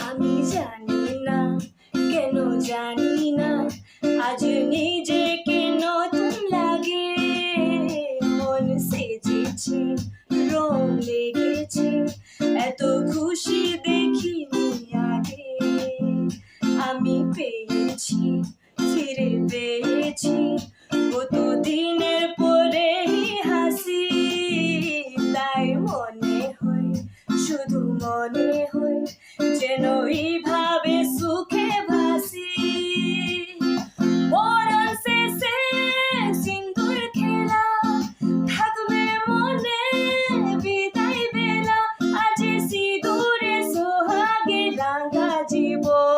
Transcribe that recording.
আমি জানি না, কেন জানি না, আজ নিজেকে নতুন লাগে। মন সেজেছে, রং লেগেছে, এত খুশি দেখিনি আগে। আমি পেয়েছি, ফিরে পেয়েছি কতদিনের পরে হাসি। তাই মনে হয়, শুধু মনে হয়, যেন এইভাবে সুখে ভাসি। পরাণ শেষে সিন্দুর খেলা থাকবে মনে, বিদায় বেলা আজ সিঁদুরে সোহাগে রাঙা জীবন।